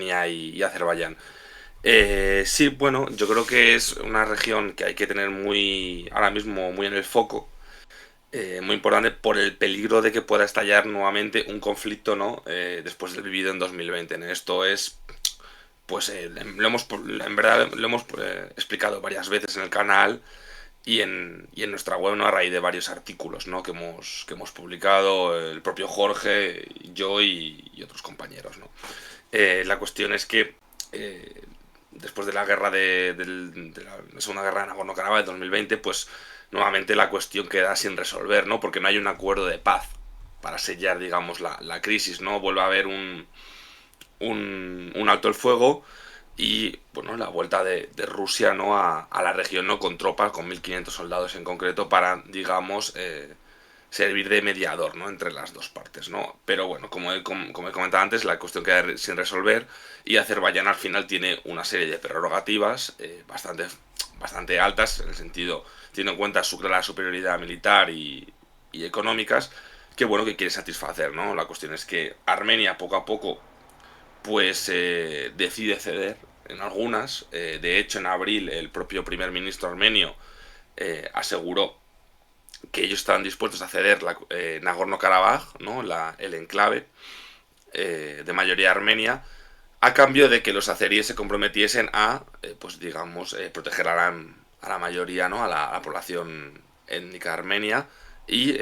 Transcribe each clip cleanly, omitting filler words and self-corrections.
y Azerbaiyán. Sí, bueno, yo creo que es una región que hay que tener ahora mismo muy en el foco, muy importante por el peligro de que pueda estallar nuevamente un conflicto, ¿no? Después del vivido en 2020. Esto es, pues, en verdad lo hemos explicado varias veces en el canal y en nuestra web, ¿no? A raíz de varios artículos, ¿no? que hemos publicado, el propio Jorge, yo y otros compañeros, ¿no? La cuestión es que después de la guerra de la Segunda Guerra de Nagorno-Karabaj de 2020, pues nuevamente la cuestión queda sin resolver, ¿no? Porque no hay un acuerdo de paz para sellar, digamos, la crisis, ¿no? Vuelve a haber un alto el fuego y, bueno, la vuelta de Rusia, ¿no? a la región, ¿no? Con tropas, con 1.500 soldados en concreto para, digamos, servir de mediador, ¿no? Entre las dos partes, ¿no? Pero bueno, como he comentado antes, la cuestión queda sin resolver y Azerbaiyán al final tiene una serie de prerrogativas bastante altas, en el sentido, teniendo en cuenta su clara superioridad militar y económicas, que bueno, que quiere satisfacer, ¿no? La cuestión es que Armenia poco a poco pues decide ceder en algunas. De hecho, en abril el propio primer ministro armenio aseguró que ellos estaban dispuestos a ceder Nagorno-Karabaj, ¿no? El enclave de mayoría armenia, a cambio de que los azeríes se comprometiesen a, pues digamos, proteger a la mayoría, ¿no? A la población étnica armenia y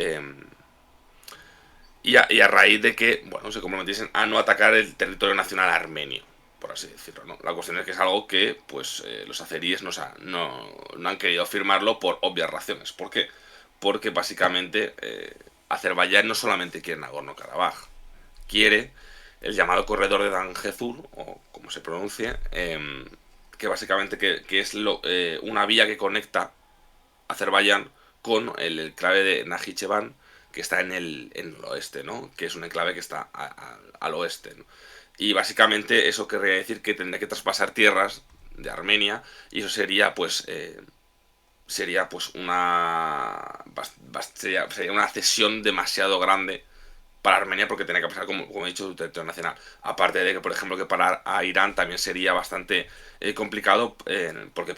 a raíz de que, bueno, se comprometiesen a no atacar el territorio nacional armenio, por así decirlo, ¿no? La cuestión es que es algo que, pues, los azeríes no han querido firmarlo por obvias razones. ¿Por qué? Porque básicamente Azerbaiyán no solamente quiere Nagorno-Karabaj, quiere el llamado corredor de Dangezur, o como se pronuncie, que básicamente que es una vía que conecta Azerbaiyán con el enclave de Najicheván, que está en el oeste, ¿no? Que es un enclave que está al oeste, ¿no? Y básicamente eso querría decir que tendría que traspasar tierras de Armenia y eso sería pues sería una cesión demasiado grande para Armenia porque tenía que pasar, como he dicho, su territorio nacional. Aparte de que, por ejemplo, que para a Irán también sería bastante complicado porque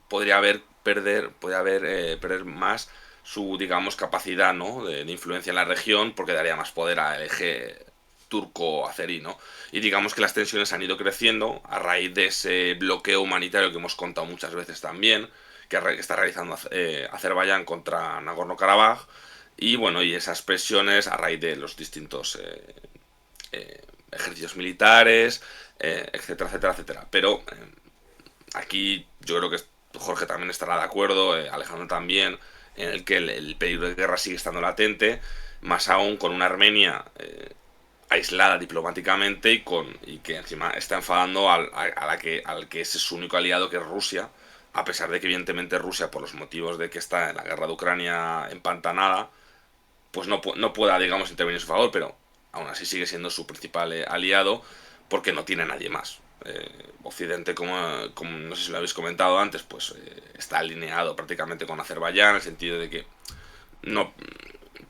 podría perder más su, digamos, capacidad, ¿no? de influencia en la región porque daría más poder al eje turco-azerí, ¿no? Y digamos que las tensiones han ido creciendo a raíz de ese bloqueo humanitario que hemos contado muchas veces también, que está realizando Azerbaiyán contra Nagorno-Karabaj, y bueno, y esas presiones a raíz de los distintos ejercicios militares, etcétera, etcétera, etcétera. Pero aquí yo creo que Jorge también estará de acuerdo, Alejandro también, en el que el peligro de guerra sigue estando latente, más aún con una Armenia aislada diplomáticamente y que encima está enfadando al que es su único aliado, que es Rusia, a pesar de que evidentemente Rusia, por los motivos de que está en la guerra de Ucrania empantanada, pues no pueda, digamos, intervenir en su favor, pero aún así sigue siendo su principal aliado porque no tiene nadie más. Occidente, como no sé si lo habéis comentado antes, pues está alineado prácticamente con Azerbaiyán, en el sentido de que no,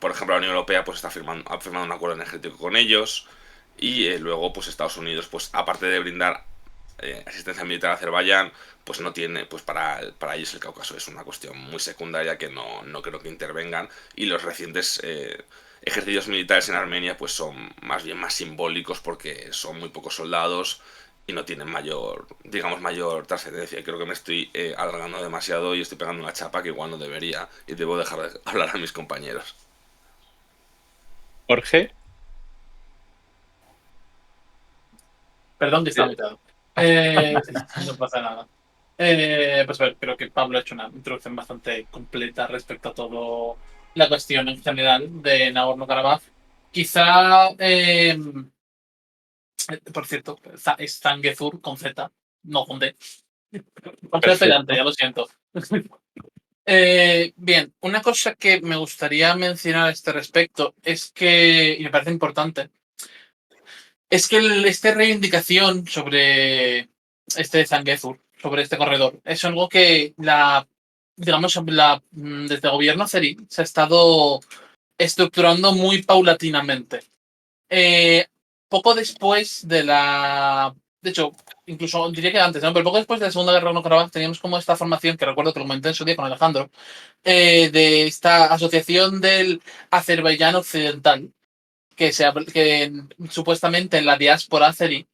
por ejemplo, la Unión Europea pues ha firmado un acuerdo energético con ellos y luego pues Estados Unidos, pues aparte de brindar asistencia militar a Azerbaiyán, pues no tiene, pues para ellos el Cáucaso es una cuestión muy secundaria que no creo que intervengan, y los recientes ejercicios militares en Armenia pues son más bien más simbólicos porque son muy pocos soldados y no tienen mayor trascendencia. Y creo que me estoy alargando demasiado y estoy pegando una chapa que igual no debería y debo dejar de hablar a mis compañeros. Jorge. Perdón que estaba eh, muteado. No pasa nada. Pues a ver, creo que Pablo ha hecho una introducción bastante completa respecto a todo la cuestión en general de Nagorno-Karabaj. Quizá, por cierto, es Zangezur con Z, no con D. Con ser pedante, Perfecto. ya lo siento. Bien, una cosa que me gustaría mencionar a este respecto es que, y me parece importante, es que esta reivindicación sobre este Zangezur, sobre este corredor, es algo que digamos, desde el gobierno azerí se ha estado estructurando muy paulatinamente. Eh, poco después de la... De hecho, incluso diría que antes, ¿no? Pero poco después de la Segunda Guerra Nagorno-Karabaj teníamos como esta formación, que recuerdo que lo comenté en su día con Alejandro, de esta asociación del Azerbaiyán Occidental, que supuestamente en la diáspora azerí,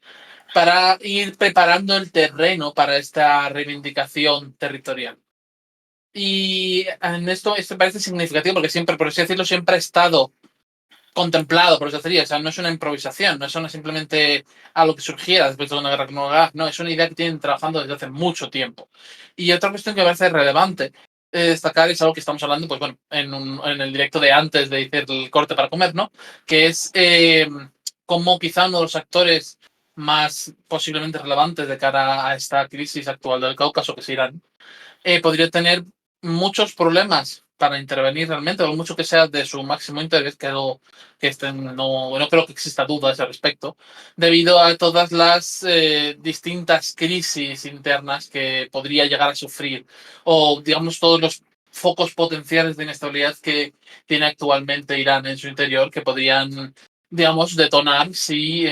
para ir preparando el terreno para esta reivindicación territorial. Y en esto parece significativo porque siempre, por así decirlo, siempre ha estado contemplado por los azeríes. O sea, no es una improvisación, no es simplemente algo que surgiera después de una guerra no, no, es una idea que tienen trabajando desde hace mucho tiempo. Y otra cuestión que me parece relevante destacar es algo que estamos hablando, pues bueno, en el directo de antes de hacer el corte para comer, ¿no? Que es cómo quizá uno de los actores más posiblemente relevantes de cara a esta crisis actual del Cáucaso, que es Irán, podría tener muchos problemas para intervenir realmente, o mucho que sea de su máximo interés, no creo que exista duda a ese respecto, debido a todas las distintas crisis internas que podría llegar a sufrir, o digamos todos los focos potenciales de inestabilidad que tiene actualmente Irán en su interior, que podrían, digamos, detonar si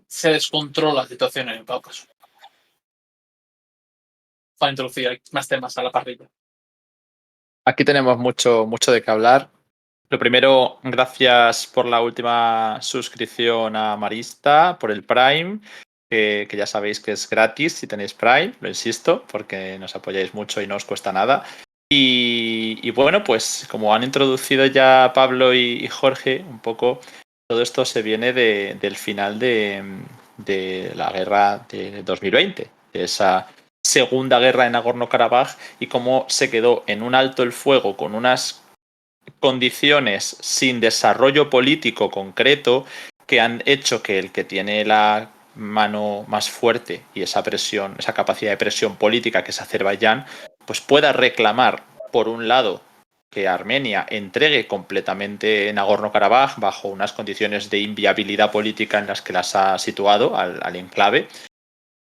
se descontrola la situación en el Cáucaso. Para introducir más temas a la parrilla. Aquí tenemos mucho de qué hablar. Lo primero, gracias por la última suscripción a Marista, por el Prime, que ya sabéis que es gratis si tenéis Prime, lo insisto, porque nos apoyáis mucho y no os cuesta nada. Y bueno, pues como han introducido ya Pablo y Jorge, un poco todo esto se viene del final de la guerra de 2020, de esa segunda guerra en Nagorno-Karabaj, y cómo se quedó en un alto el fuego con unas condiciones sin desarrollo político concreto que han hecho que el que tiene la mano más fuerte y esa presión, esa capacidad de presión política, que es Azerbaiyán, pues pueda reclamar, por un lado, que Armenia entregue completamente Nagorno-Karabaj bajo unas condiciones de inviabilidad política en las que las ha situado al enclave,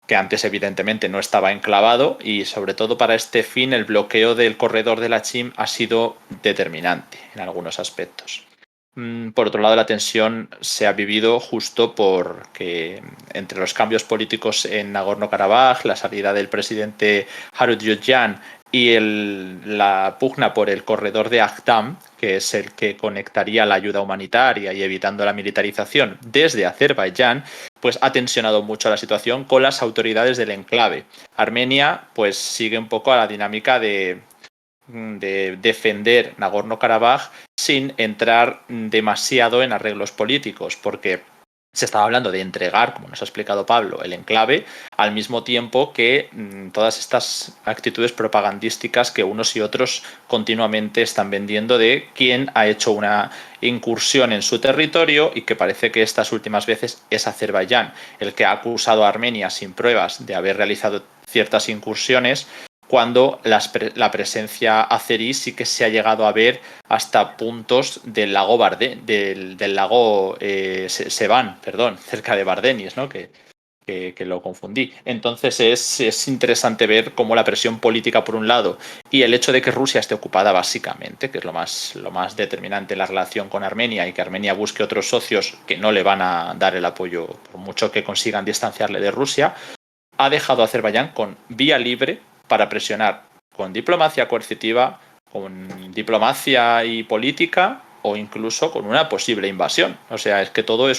que antes evidentemente no estaba enclavado, y sobre todo para este fin el bloqueo del corredor de Lachim ha sido determinante en algunos aspectos. Por otro lado, la tensión se ha vivido justo porque entre los cambios políticos en Nagorno-Karabaj, la salida del presidente Harutjurjan y la pugna por el corredor de Akhtam, que es el que conectaría la ayuda humanitaria y evitando la militarización desde Azerbaiyán, pues ha tensionado mucho la situación con las autoridades del enclave. Armenia pues sigue un poco a la dinámica de defender Nagorno-Karabaj sin entrar demasiado en arreglos políticos, porque se estaba hablando de entregar, como nos ha explicado Pablo, el enclave, al mismo tiempo que todas estas actitudes propagandísticas que unos y otros continuamente están vendiendo de quién ha hecho una incursión en su territorio, y que parece que estas últimas veces es Azerbaiyán el que ha acusado a Armenia sin pruebas de haber realizado ciertas incursiones, cuando la presencia azerí sí que se ha llegado a ver hasta puntos del lago del lago Sevan, cerca de Bardenis, ¿no? Que lo confundí. Entonces es interesante ver cómo la presión política por un lado y el hecho de que Rusia esté ocupada básicamente, que es lo más determinante en la relación con Armenia, y que Armenia busque otros socios que no le van a dar el apoyo por mucho que consigan distanciarle de Rusia, ha dejado a Azerbaiyán con vía libre para presionar con diplomacia coercitiva, con diplomacia y política, o incluso con una posible invasión. O sea, es que todo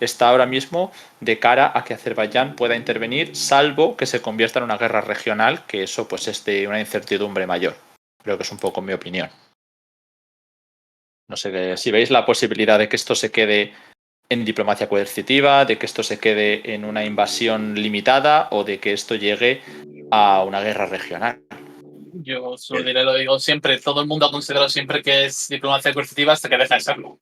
está ahora mismo de cara a que Azerbaiyán pueda intervenir, salvo que se convierta en una guerra regional, que eso pues es de una incertidumbre mayor. Creo que es un poco mi opinión. No sé si veis la posibilidad de que esto se quede en diplomacia coercitiva, de que esto se quede en una invasión limitada, o de que esto llegue a una guerra regional. Yo solo diré, lo digo siempre, todo el mundo ha considerado siempre que es diplomacia coercitiva hasta que deja de serlo.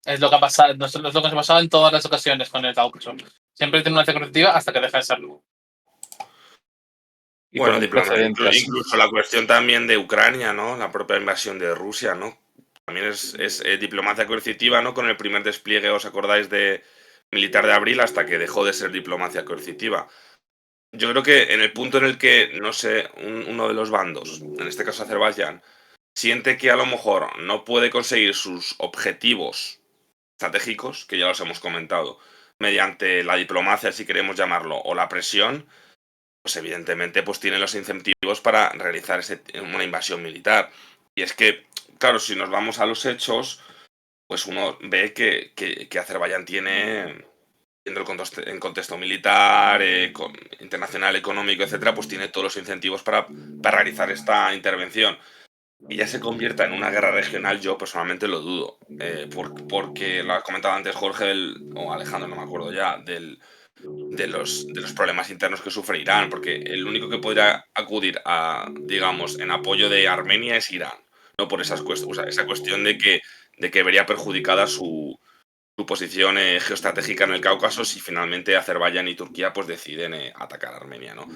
Es lo que ha pasado, no es lo que se ha pasado en todas las ocasiones con el Cáucaso. Siempre es diplomacia coercitiva hasta que deja de serlo. Y Bueno, con un diplomacia, precedente incluso la cuestión también de Ucrania, ¿no? La propia invasión de Rusia, ¿no? También es diplomacia coercitiva, ¿no? Con el primer despliegue, ¿os acordáis de militar de abril? Hasta que dejó de ser diplomacia coercitiva. Yo creo que en el punto en el que, no sé, uno de los bandos, en este caso Azerbaiyán, siente que a lo mejor no puede conseguir sus objetivos estratégicos, que ya los hemos comentado, mediante la diplomacia, si queremos llamarlo, o la presión, pues evidentemente pues tienen los incentivos para realizar una invasión militar. Y es que, claro, si nos vamos a los hechos, pues uno ve que Azerbaiyán tiene, viendo en contexto militar, internacional, económico, etcétera, pues tiene todos los incentivos para realizar esta intervención. Y ya se convierta en una guerra regional, yo personalmente lo dudo. Porque lo ha comentado antes Jorge o Alejandro, no me acuerdo ya, de los problemas internos que sufre Irán, porque el único que podría acudir digamos, en apoyo de Armenia es Irán, no por esas cuestiones, o sea, esa cuestión de que vería perjudicada su posición geoestratégica en el Cáucaso si finalmente Azerbaiyán y Turquía pues deciden atacar a Armenia, ¿no?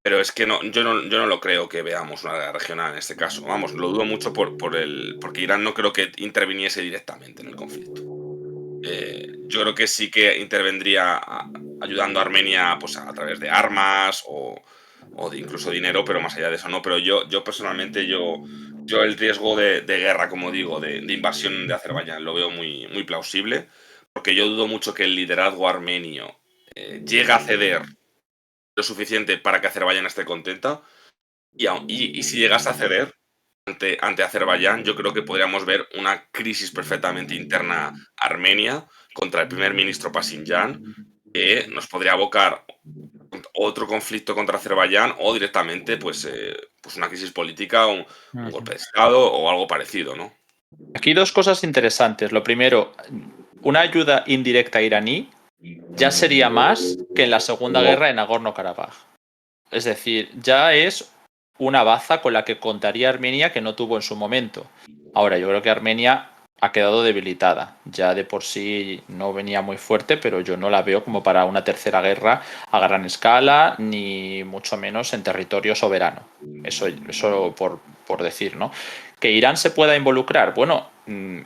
Pero es que no, yo no lo creo que veamos una guerra regional en este caso. Vamos, lo dudo mucho porque Irán no creo que interviniese directamente en el conflicto. Yo creo que sí que intervendría ayudando a Armenia pues, a través de armas o de incluso dinero, pero más allá de eso no. Pero yo personalmente, yo el riesgo de guerra, como digo, de invasión de Azerbaiyán, lo veo muy, muy plausible, porque yo dudo mucho que el liderazgo armenio llegue a ceder lo suficiente para que Azerbaiyán esté contenta. Y si llegase a ceder ante Azerbaiyán, yo creo que podríamos ver una crisis perfectamente interna armenia contra el primer ministro Pashinyan, que nos podría abocar otro conflicto contra Azerbaiyán o directamente pues una crisis política, un golpe de Estado o algo parecido, ¿no? Aquí dos cosas interesantes. Lo primero, una ayuda indirecta iraní ya sería más que en la Segunda Guerra en Nagorno-Karabaj. Es decir, ya es una baza con la que contaría Armenia que no tuvo en su momento. Ahora, yo creo que Armenia ha quedado debilitada. Ya de por sí no venía muy fuerte, pero yo no la veo como para una tercera guerra a gran escala, ni mucho menos en territorio soberano. Eso por decir, ¿no? Que Irán se pueda involucrar. Bueno,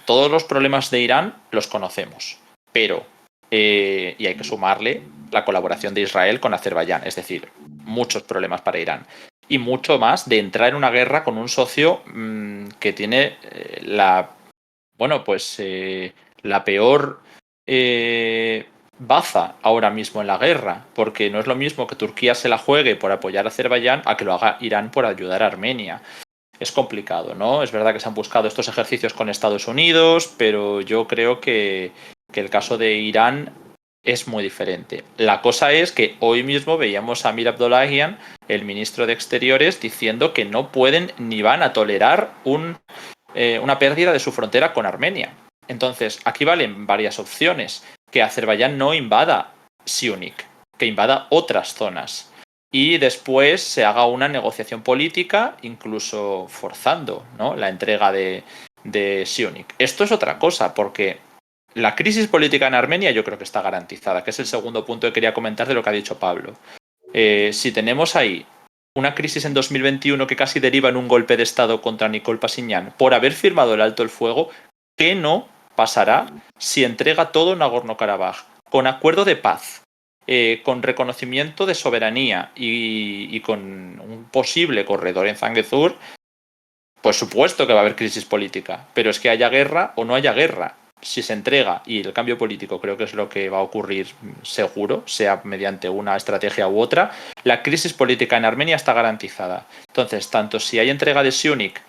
todos los problemas de Irán los conocemos, pero y hay que sumarle la colaboración de Israel con Azerbaiyán, es decir, muchos problemas para Irán. Y mucho más de entrar en una guerra con un socio que tiene la peor baza ahora mismo en la guerra, porque no es lo mismo que Turquía se la juegue por apoyar a Azerbaiyán a que lo haga Irán por ayudar a Armenia. Es complicado, ¿no? Es verdad que se han buscado estos ejercicios con Estados Unidos, pero yo creo que el caso de Irán es muy diferente. La cosa es que hoy mismo veíamos a Amir Abdollahian, el ministro de Exteriores, diciendo que no pueden ni van a tolerar una pérdida de su frontera con Armenia. Entonces, aquí valen varias opciones. Que Azerbaiyán no invada Siunik, que invada otras zonas. Y después se haga una negociación política, incluso forzando, ¿no?, la entrega de Siunik. Esto es otra cosa, porque la crisis política en Armenia yo creo que está garantizada, que es el segundo punto que quería comentar de lo que ha dicho Pablo. Si tenemos ahí una crisis en 2021 que casi deriva en un golpe de Estado contra Nikol Pashinyan por haber firmado el alto el fuego, ¿qué no pasará si entrega todo Nagorno-Karabaj con acuerdo de paz, con reconocimiento de soberanía y con un posible corredor en Zangezur? Pues supuesto que va a haber crisis política, pero es que haya guerra o no haya guerra. Si se entrega, y el cambio político creo que es lo que va a ocurrir seguro, sea mediante una estrategia u otra, la crisis política en Armenia está garantizada. Entonces, tanto si hay entrega de Siunik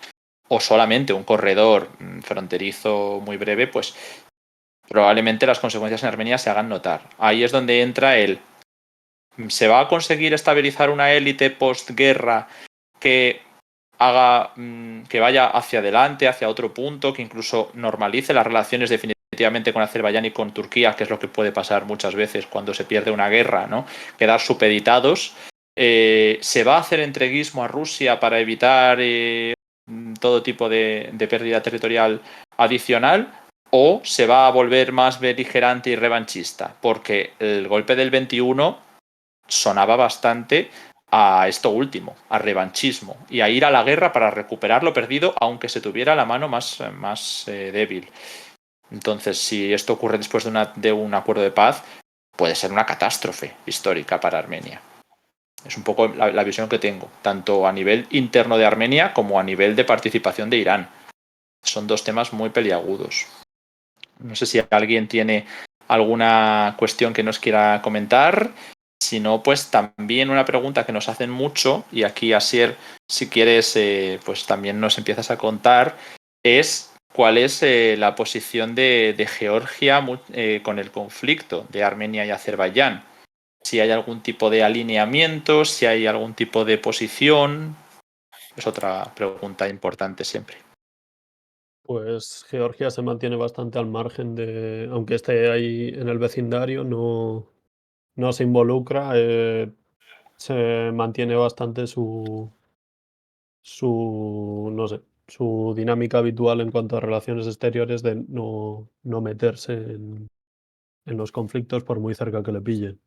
o solamente un corredor fronterizo muy breve, pues probablemente las consecuencias en Armenia se hagan notar. Ahí es donde entra ¿se va a conseguir estabilizar una élite postguerra que vaya hacia adelante, hacia otro punto, que incluso normalice las relaciones definitivamente con Azerbaiyán y con Turquía, que es lo que puede pasar muchas veces cuando se pierde una guerra, ¿no?, quedar supeditados? ¿Se va a hacer entreguismo a Rusia para evitar todo tipo de pérdida territorial adicional? ¿O se va a volver más beligerante y revanchista? Porque el golpe del 21 sonaba bastante a esto último, a revanchismo y a ir a la guerra para recuperar lo perdido, aunque se tuviera la mano más débil. Entonces, si esto ocurre después de un acuerdo de paz, puede ser una catástrofe histórica para Armenia. Es un poco la visión que tengo, tanto a nivel interno de Armenia como a nivel de participación de Irán. Son dos temas muy peliagudos. No sé si alguien tiene alguna cuestión que nos quiera comentar. Si no, pues también una pregunta que nos hacen mucho, y aquí Asier, si quieres, pues también nos empiezas a contar, es cuál es la posición de Georgia con el conflicto de Armenia y Azerbaiyán. Si hay algún tipo de alineamiento, si hay algún tipo de posición. Es otra pregunta importante siempre. Pues Georgia se mantiene bastante al margen aunque esté ahí en el vecindario, no se involucra, se mantiene bastante no sé, su dinámica habitual en cuanto a relaciones exteriores de no meterse en los conflictos por muy cerca que le pillen.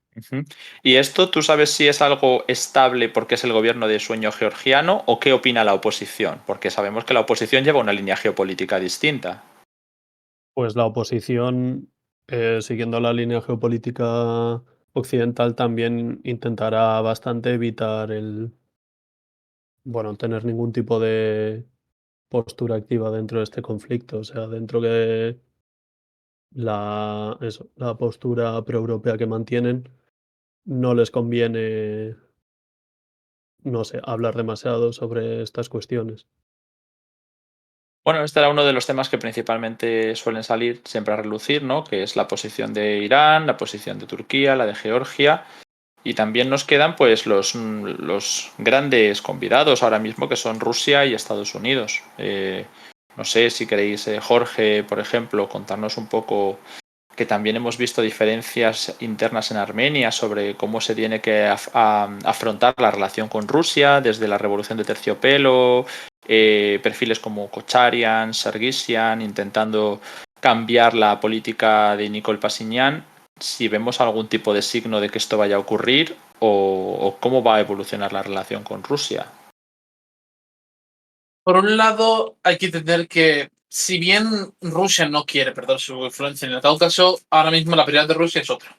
¿Y esto tú sabes si es algo estable porque es el gobierno de sueño georgiano o qué opina la oposición? Porque sabemos que la oposición lleva una línea geopolítica distinta. Pues la oposición, siguiendo la línea geopolítica occidental, también intentará bastante evitar tener ningún tipo de postura activa dentro de este conflicto. O sea, dentro que la postura proeuropea que mantienen, no les conviene, no sé, hablar demasiado sobre estas cuestiones. Bueno, este era uno de los temas que principalmente suelen salir siempre a relucir, ¿no? Que es la posición de Irán, la posición de Turquía, la de Georgia. Y también nos quedan pues los grandes convidados ahora mismo, que son Rusia y Estados Unidos. No sé si queréis, Jorge, por ejemplo, contarnos un poco, que también hemos visto diferencias internas en Armenia sobre cómo se tiene que afrontar la relación con Rusia desde la revolución de Terciopelo, perfiles como Kocharian, Sargsyan, intentando cambiar la política de Nikol Pashinyan. Si vemos algún tipo de signo de que esto vaya a ocurrir o cómo va a evolucionar la relación con Rusia. Por un lado, hay que entender que si bien Rusia no quiere perder su influencia en el Cáucaso, ahora mismo la prioridad de Rusia es otra.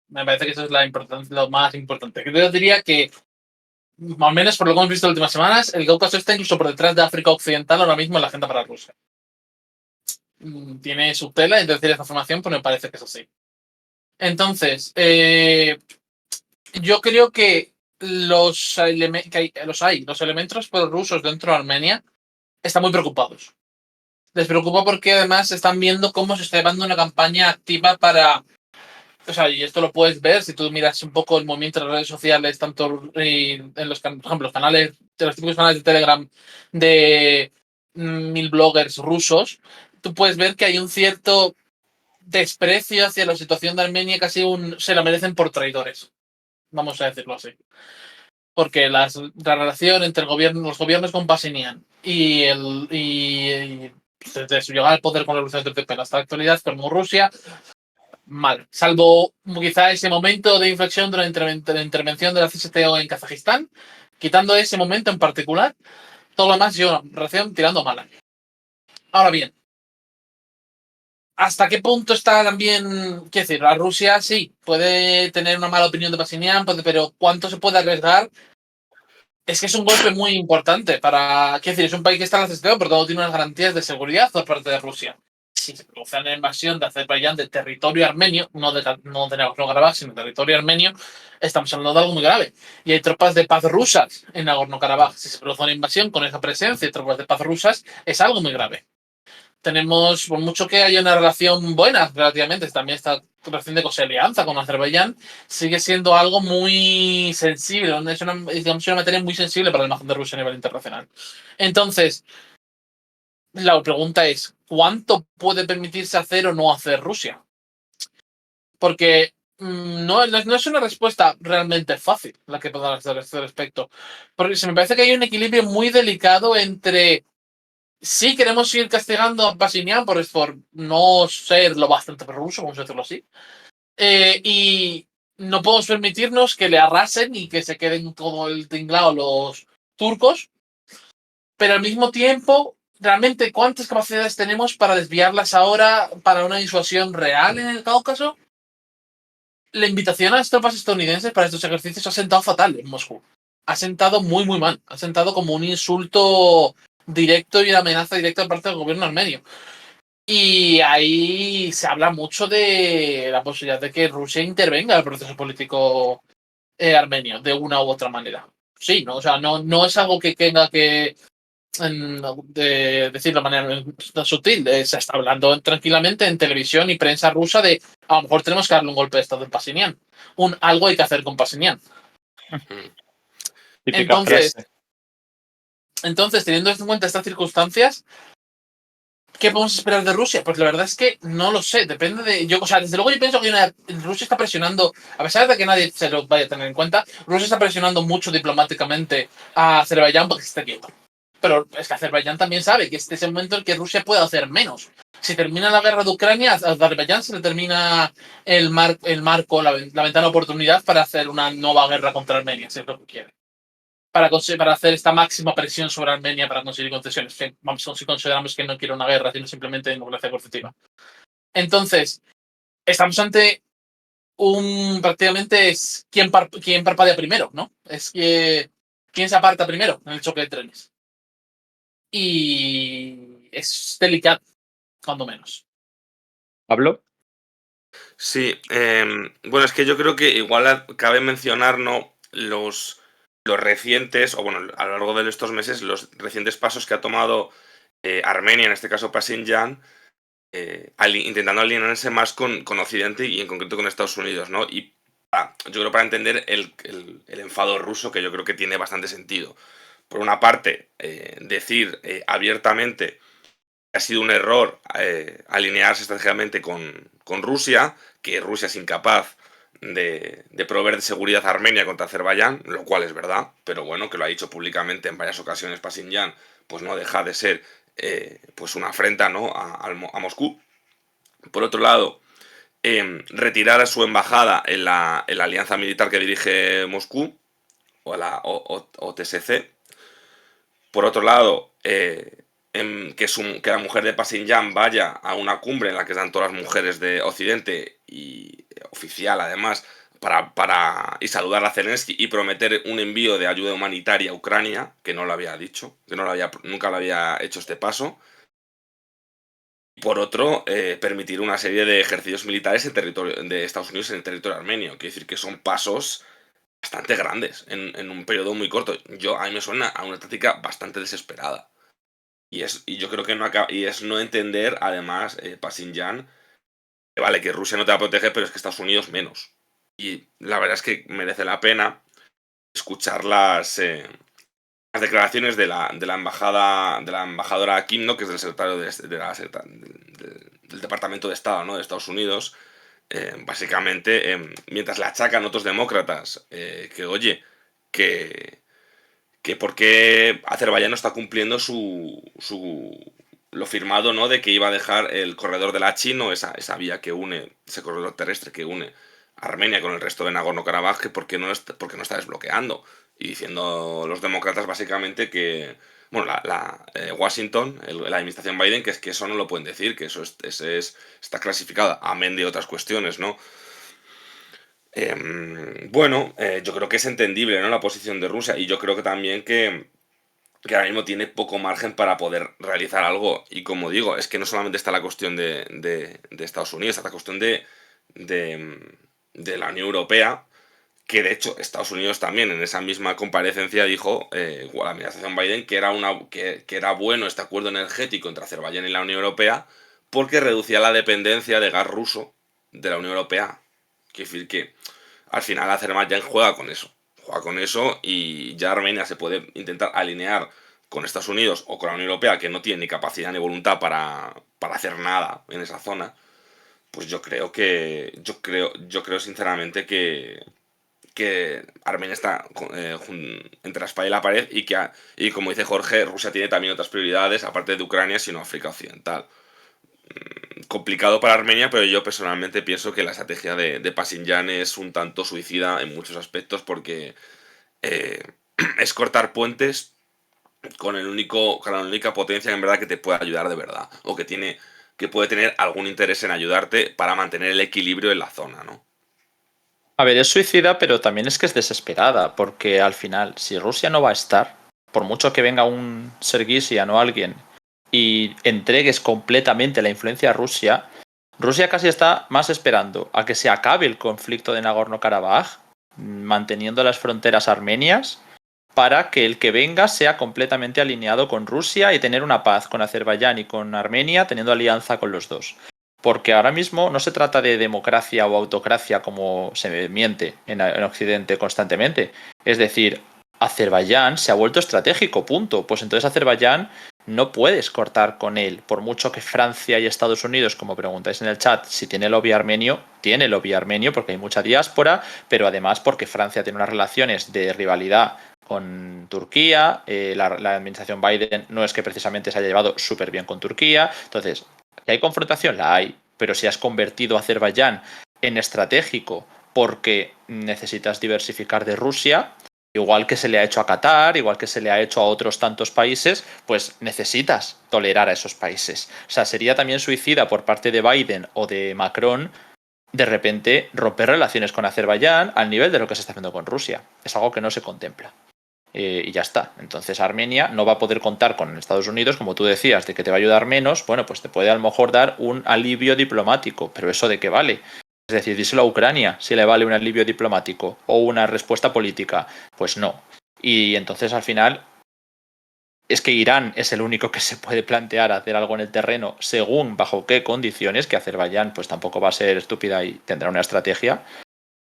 Me parece que eso es lo más importante. Yo diría que, al menos por lo que hemos visto en las últimas semanas, el Cáucaso está incluso por detrás de África Occidental ahora mismo en la agenda para Rusia. Tiene su tela en decir esta formación, pues me parece que es así. Entonces, yo creo que los elementos prorrusos dentro de Armenia están muy preocupados. Les preocupa porque además están viendo cómo se está llevando una campaña activa para... O sea, y esto lo puedes ver si tú miras un poco el movimiento en las redes sociales, tanto en los, por ejemplo, los canales, de los típicos canales de Telegram de 1000 bloggers rusos, tú puedes ver que hay un cierto desprecio hacia la situación de Armenia, casi se la merecen por traidores, vamos a decirlo así. Porque la relación entre los gobiernos con Pashinyan y desde su llegada al poder con la revolución de Terciopelo hasta la actualidad, como Rusia, mal. Salvo quizá ese momento de inflexión de la intervención de la CSTO en Kazajistán, quitando ese momento en particular, todo lo demás es una relación tirando mala. Ahora bien, ¿hasta qué punto está también? Quiero decir, la Rusia sí, puede tener una mala opinión de Pashinyan, pero ¿cuánto se puede arriesgar? Es que es un golpe muy importante para... Quiero decir, es un país que está en la CSTO, pero todo tiene unas garantías de seguridad por parte de Rusia. Si se produce una invasión de Azerbaiyán de territorio armenio, no de Nagorno-Karabaj, sino de territorio armenio, estamos hablando de algo muy grave. Y hay tropas de paz rusas en Nagorno-Karabaj. Si se produce una invasión con esa presencia de tropas de paz rusas, es algo muy grave. Tenemos, por mucho que haya una relación buena, relativamente, también esta relación de alianza con Azerbaiyán, sigue siendo algo muy sensible, es una materia muy sensible para la imagen de Rusia a nivel internacional. Entonces, la pregunta es, ¿cuánto puede permitirse hacer o no hacer Rusia? Porque no es una respuesta realmente fácil la que puedo dar a este respecto. Porque se me parece que hay un equilibrio muy delicado entre... Sí, queremos seguir castigando a Pashinyan por no ser lo bastante prorruso, vamos a decirlo así. Y no podemos permitirnos que le arrasen y que se queden todo el tinglado los turcos. Pero al mismo tiempo, realmente, ¿cuántas capacidades tenemos para desviarlas ahora para una disuasión real en el Cáucaso? La invitación a las tropas estadounidenses para estos ejercicios ha sentado fatal en Moscú. Ha sentado muy, muy mal. Ha sentado como un insulto directo y una amenaza directa por parte del gobierno armenio. Y ahí se habla mucho de la posibilidad de que Rusia intervenga en el proceso político armenio, de una u otra manera. Sí, ¿no? O sea, no es algo que tenga que decir de manera sutil. Se está hablando tranquilamente en televisión y prensa rusa de a lo mejor tenemos que darle un golpe de estado en Pashinyan. Algo hay que hacer con Pashinyan. Típica frase. Entonces, teniendo en cuenta estas circunstancias, ¿qué podemos esperar de Rusia? Pues la verdad es que no lo sé, depende de... O sea, desde luego yo pienso que Rusia está presionando, a pesar de que nadie se lo vaya a tener en cuenta, Rusia está presionando mucho diplomáticamente a Azerbaiyán para que se esté quieto. Pero es que Azerbaiyán también sabe que este es el momento en el que Rusia puede hacer menos. Si termina la guerra de Ucrania, a Azerbaiyán se le termina el marco, la ventana de oportunidad para hacer una nueva guerra contra Armenia, si es lo que quiere. Para hacer esta máxima presión sobre Armenia para conseguir concesiones. Vamos, si consideramos que no quiere una guerra, sino simplemente democracia coercitiva. Entonces, estamos ante prácticamente es quién parpadea primero, ¿no? Es que quién se aparta primero en el choque de trenes. Y es delicado, cuando menos. ¿Pablo? Sí, bueno, es que yo creo que igual cabe mencionar, ¿no? Los recientes, o bueno, a lo largo de estos meses, los recientes pasos que ha tomado Armenia, en este caso Pashinyan, intentando alinearse más con Occidente y en concreto con Estados Unidos, ¿no? Y yo creo para entender el enfado ruso, que yo creo que tiene bastante sentido. Por una parte, decir abiertamente que ha sido un error alinearse estratégicamente con Rusia, que Rusia es incapaz de proveer de seguridad a Armenia contra Azerbaiyán, lo cual es verdad, pero bueno, que lo ha dicho públicamente en varias ocasiones Pashinyan, pues no deja de ser pues una afrenta, ¿no? a Moscú. Por otro lado, retirar a su embajada en la alianza militar que dirige Moscú, o la OTSC. Por otro lado, que la mujer de Pashinyan vaya a una cumbre en la que están todas las mujeres de Occidente y oficial además y saludar a Zelensky y prometer un envío de ayuda humanitaria a Ucrania, que no lo había dicho, que nunca lo había hecho este paso. Y por otro, permitir una serie de ejercicios militares en territorio de Estados Unidos en el territorio armenio. Quiero decir que son pasos bastante grandes en un periodo muy corto. A mí me suena a una táctica bastante desesperada. Y yo creo que es no entender, además, Pashinyan, que vale, que Rusia no te va a proteger, pero es que Estados Unidos menos. Y la verdad es que merece la pena escuchar las declaraciones de la embajadora Kim, ¿no? Que es del secretario del Departamento de Estado, ¿no? de Estados Unidos. Básicamente, mientras le achacan otros demócratas que, oye, que por qué Azerbaiyán no está cumpliendo lo firmado, ¿no? De que iba a dejar el corredor de la China, esa vía que une, ese corredor terrestre que une Armenia con el resto de Nagorno-Karabaj, que por qué no está desbloqueando. Y diciendo los demócratas básicamente que, bueno, Washington, la administración Biden, que es que eso no lo pueden decir, que eso está clasificado, amén de otras cuestiones, ¿no? Bueno, yo creo que es entendible, ¿no? La posición de Rusia, y yo creo que también que ahora mismo tiene poco margen para poder realizar algo. Y como digo, es que no solamente está la cuestión de Estados Unidos, está la cuestión de la Unión Europea, que de hecho Estados Unidos también en esa misma comparecencia dijo, la administración Biden, que era bueno este acuerdo energético entre Azerbaiyán y la Unión Europea porque reducía la dependencia de gas ruso de la Unión Europea. Quiere decir que al final Azerbaiyán juega con eso y ya Armenia se puede intentar alinear con Estados Unidos o con la Unión Europea, que no tiene ni capacidad ni voluntad para hacer nada en esa zona. Pues yo creo sinceramente que Armenia está entre la espada y la pared y como dice Jorge, Rusia tiene también otras prioridades, aparte de Ucrania, sino África Occidental. Complicado para Armenia, pero yo personalmente pienso que la estrategia de Pashinyan es un tanto suicida en muchos aspectos porque eh, es cortar puentes con la única potencia en verdad que te puede ayudar de verdad o que puede tener algún interés en ayudarte para mantener el equilibrio en la zona, ¿no? A ver, es suicida, pero también es que es desesperada, porque al final, si Rusia no va a estar, por mucho que venga un Serguisian o alguien y entregues completamente la influencia a Rusia, Rusia casi está más esperando a que se acabe el conflicto de Nagorno-Karabaj, manteniendo las fronteras armenias, para que el que venga sea completamente alineado con Rusia y tener una paz con Azerbaiyán y con Armenia, teniendo alianza con los dos. Porque ahora mismo no se trata de democracia o autocracia como se miente en Occidente constantemente. Es decir, Azerbaiyán se ha vuelto estratégico, punto. Pues entonces Azerbaiyán no puedes cortar con él. Por mucho que Francia y Estados Unidos, como preguntáis en el chat, si tiene lobby armenio, tiene lobby armenio porque hay mucha diáspora, pero además porque Francia tiene unas relaciones de rivalidad con Turquía, la administración Biden no es que precisamente se haya llevado súper bien con Turquía, entonces, ¿que hay confrontación? La hay, pero si has convertido a Azerbaiyán en estratégico porque necesitas diversificar de Rusia, igual que se le ha hecho a Qatar, igual que se le ha hecho a otros tantos países, pues necesitas tolerar a esos países. O sea, sería también suicida por parte de Biden o de Macron de repente romper relaciones con Azerbaiyán al nivel de lo que se está haciendo con Rusia. Es algo que no se contempla. Y ya está. Entonces Armenia no va a poder contar con Estados Unidos, como tú decías, de que te va a ayudar menos. Bueno, pues te puede a lo mejor dar un alivio diplomático, pero ¿eso de qué vale? Es decir, díselo a Ucrania si le vale un alivio diplomático o una respuesta política. Pues no. Y entonces al final es que Irán es el único que se puede plantear hacer algo en el terreno según bajo qué condiciones, que Azerbaiyán pues tampoco va a ser estúpida y tendrá una estrategia.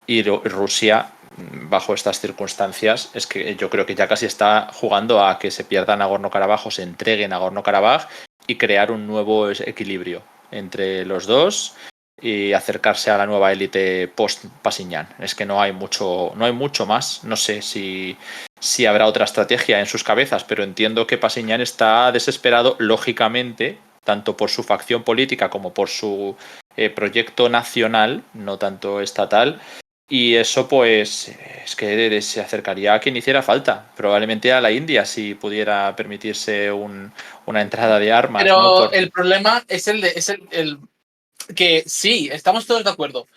Y Rusia, bajo estas circunstancias, es que yo creo que ya casi está jugando a que se pierda Nagorno-Karabaj o se entregue Nagorno-Karabaj y crear un nuevo equilibrio entre los dos y acercarse a la nueva élite post-Pasiñán. Es que no hay mucho más. No sé si habrá otra estrategia en sus cabezas, pero entiendo que Pasiñán está desesperado, lógicamente, tanto por su facción política como por su proyecto nacional, no tanto estatal. Y eso pues es que se acercaría a quien hiciera falta, probablemente a la India si pudiera permitirse una entrada de armas. Pero ¿no? el problema es el que sí, estamos todos de acuerdo.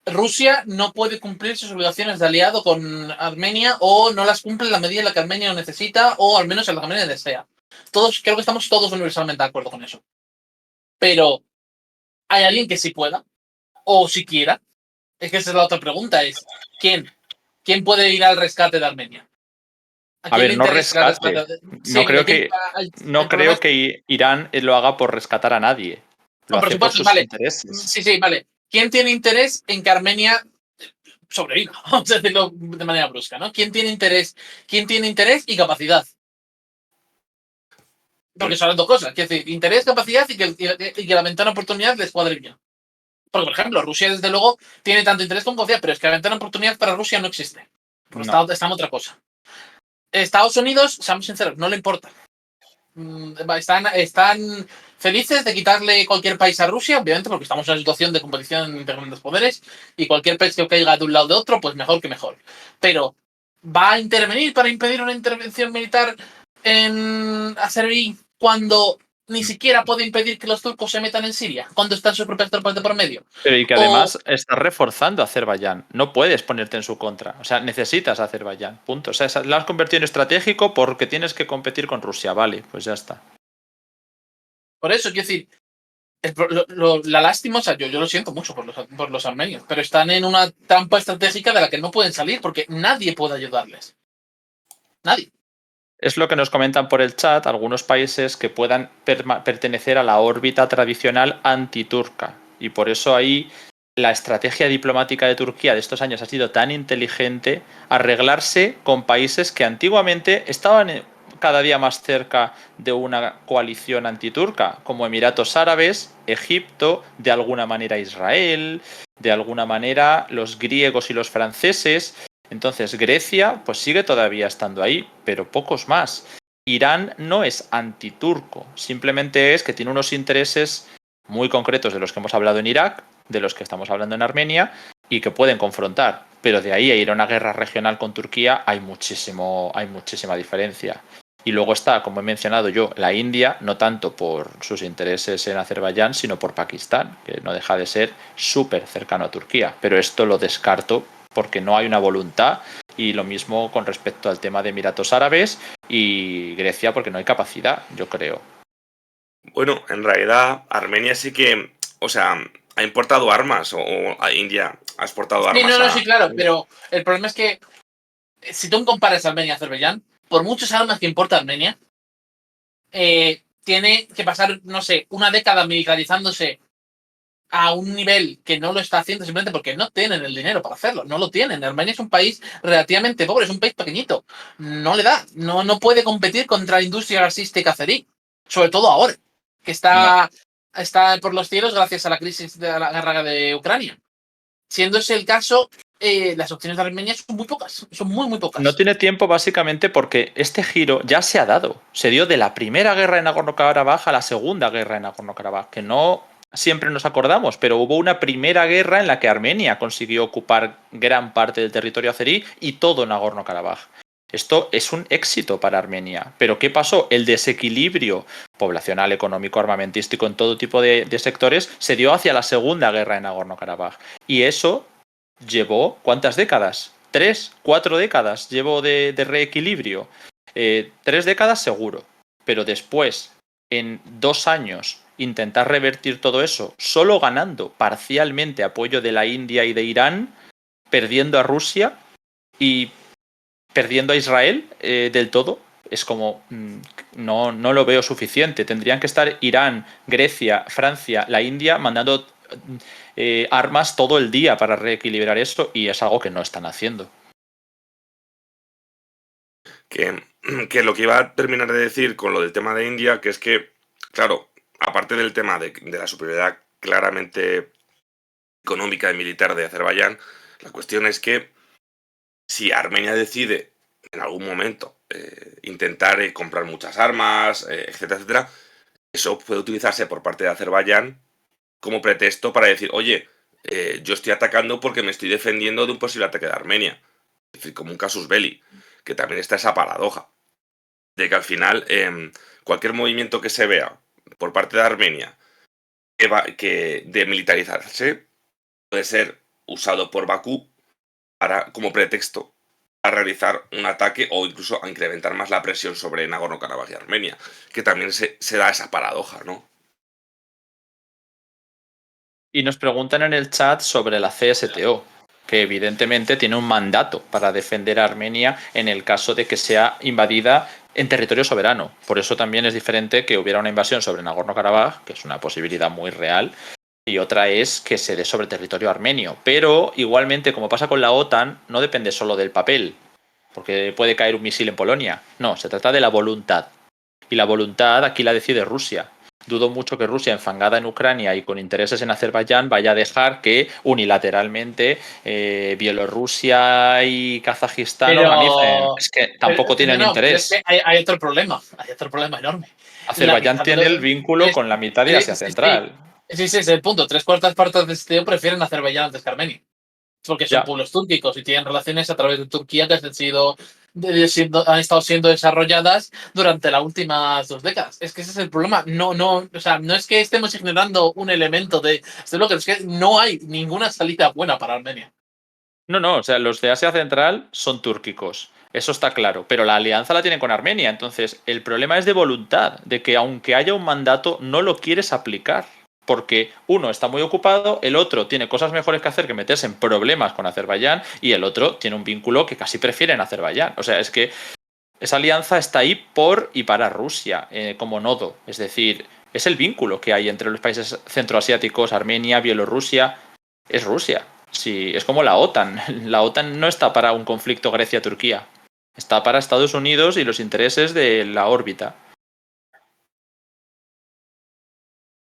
Rusia no puede cumplir sus obligaciones de aliado con Armenia o no las cumple en la medida en la que Armenia lo necesita o al menos en la que Armenia desea. Creo que estamos todos universalmente de acuerdo con eso. Pero ¿hay alguien que sí pueda? ¿O siquiera? Es que esa es la otra pregunta, es ¿quién? ¿Quién puede ir al rescate de Armenia? A ver, no rescate. Sí, No creo que Irán lo haga por rescatar a nadie. Lo hace por sus intereses. Sí, vale. ¿Quién tiene interés en que Armenia sobreviva? Vamos a decirlo de manera brusca, ¿no? ¿Quién tiene interés y capacidad? Porque son las dos cosas. Quiero decir, interés, capacidad y que la ventana de oportunidad les cuadre bien. Porque, por ejemplo, Rusia, desde luego, tiene tanto interés como capacidad, pero es que la ventana de oportunidad para Rusia no existe. Porque está en otra cosa. Estados Unidos, seamos sinceros, no le importa. Están felices de quitarle cualquier país a Rusia, obviamente, porque estamos en una situación de competición entre grandes poderes y cualquier país que caiga de un lado o de otro, pues mejor que mejor. Pero, ¿va a intervenir para impedir una intervención militar en Azerbaiyán cuando ni siquiera puede impedir que los turcos se metan en Siria, cuando están sus propias tropas de por medio? Pero y que además está reforzando a Azerbaiyán. No puedes ponerte en su contra. O sea, necesitas a Azerbaiyán. Punto. O sea, lo has convertido en estratégico porque tienes que competir con Rusia. Vale, pues ya está. Por eso, quiero decir, la lástima, o sea, yo lo siento mucho por los armenios, pero están en una trampa estratégica de la que no pueden salir porque nadie puede ayudarles. Nadie. Es lo que nos comentan por el chat algunos países que puedan pertenecer a la órbita tradicional antiturca. Y por eso ahí la estrategia diplomática de Turquía de estos años ha sido tan inteligente, arreglarse con países que antiguamente estaban cada día más cerca de una coalición antiturca, como Emiratos Árabes, Egipto, de alguna manera Israel, de alguna manera los griegos y los franceses. Entonces Grecia pues sigue todavía estando ahí, pero pocos más. Irán no es antiturco, simplemente es que tiene unos intereses muy concretos de los que hemos hablado en Irak, de los que estamos hablando en Armenia y que pueden confrontar. Pero de ahí a ir a una guerra regional con Turquía hay muchísima diferencia. Y luego está, como he mencionado yo, la India, no tanto por sus intereses en Azerbaiyán, sino por Pakistán, que no deja de ser súper cercano a Turquía. Pero esto lo descarto porque no hay una voluntad, y lo mismo con respecto al tema de Emiratos Árabes y Grecia, porque no hay capacidad, yo creo. Bueno, en realidad Armenia sí que, o sea, ha importado armas o a India ha exportado Sí, armas no, a... sí, claro, pero el problema es que si tú comparas Armenia y Azerbaiyán, por muchas armas que importa Armenia, tiene que pasar, no sé, una década militarizándose a un nivel que no lo está haciendo simplemente porque no tienen el dinero para hacerlo, no lo tienen. Armenia es un país relativamente pobre, es un país pequeñito, no le da, no puede competir contra la industria gasística azerí, sobre todo ahora, que está por los cielos gracias a la crisis de la guerra de Ucrania. Siendo ese el caso, las opciones de Armenia son muy pocas, son muy, muy No pocas. tiene tiempo básicamente porque este giro ya se ha dado. Se dio de la primera guerra en Nagorno-Karabaj a la segunda guerra en Nagorno-Karabaj, que no siempre nos acordamos, pero hubo una primera guerra en la que Armenia consiguió ocupar gran parte del territorio azerí y todo Nagorno-Karabaj. Esto es un éxito para Armenia. Pero ¿qué pasó? El desequilibrio poblacional, económico, armamentístico en todo tipo de sectores se dio hacia la segunda guerra en Nagorno-Karabaj. Y eso llevó, ¿cuántas décadas? 3, 4 décadas llevó de reequilibrio. 3 décadas seguro. Pero después, en 2 años, intentar revertir todo eso, solo ganando parcialmente apoyo de la India y de Irán, perdiendo a Rusia y perdiendo a Israel del todo, es como no lo veo suficiente. Tendrían que estar Irán, Grecia, Francia, la India mandando armas todo el día para reequilibrar eso y es algo que no están haciendo. Que lo que iba a terminar de decir con lo del tema de India, que es que, claro, aparte del tema de la superioridad claramente económica y militar de Azerbaiyán, la cuestión es que si Armenia decide en algún momento intentar comprar muchas armas, etcétera, etcétera, eso puede utilizarse por parte de Azerbaiyán como pretexto para decir, oye, yo estoy atacando porque me estoy defendiendo de un posible ataque de Armenia. Es decir, como un casus belli, que también está esa paradoja de que al final cualquier movimiento que se vea por parte de Armenia que de militarizarse puede ser usado por Bakú como pretexto a realizar un ataque o incluso a incrementar más la presión sobre Nagorno-Karabaj y Armenia, que también se da esa paradoja, ¿no? Y nos preguntan en el chat sobre la CSTO, que evidentemente tiene un mandato para defender a Armenia en el caso de que sea invadida en territorio soberano. Por eso también es diferente que hubiera una invasión sobre Nagorno-Karabaj, que es una posibilidad muy real, y otra es que se dé sobre territorio armenio. Pero igualmente, como pasa con la OTAN, no depende solo del papel, porque puede caer un misil en Polonia. No, se trata de la voluntad. Y la voluntad aquí la decide Rusia. Dudo mucho que Rusia, enfangada en Ucrania y con intereses en Azerbaiyán, vaya a dejar que unilateralmente Bielorrusia y Kazajistán organicen. Pero, Es que tampoco tienen pero es que interés. hay hay otro problema enorme. La Azerbaiyán mitad de tiene el los... vínculo con la mitad de Asia Sí, sí, Central. sí, sí, es el punto. 3/4 partes de este prefieren Azerbaiyán antes que Armenia. Porque son Ya. pueblos túrquicos y tienen relaciones a través de Turquía que han estado siendo desarrolladas durante las últimas 2 décadas. Es que ese es el problema. O sea, no es que estemos ignorando un elemento de este bloque, es que no hay ninguna salida buena para Armenia. No, o sea, los de Asia Central son túrquicos. Eso está claro, pero la alianza la tienen con Armenia. Entonces, el problema es de voluntad, de que aunque haya un mandato, no lo quieres aplicar. Porque uno está muy ocupado, el otro tiene cosas mejores que hacer que meterse en problemas con Azerbaiyán y el otro tiene un vínculo que casi prefiere en Azerbaiyán. O sea, es que esa alianza está ahí por y para Rusia como nodo. Es decir, es el vínculo que hay entre los países centroasiáticos, Armenia, Bielorrusia. Es Rusia. Sí, es como la OTAN. La OTAN no está para un conflicto Grecia-Turquía. Está para Estados Unidos y los intereses de la órbita.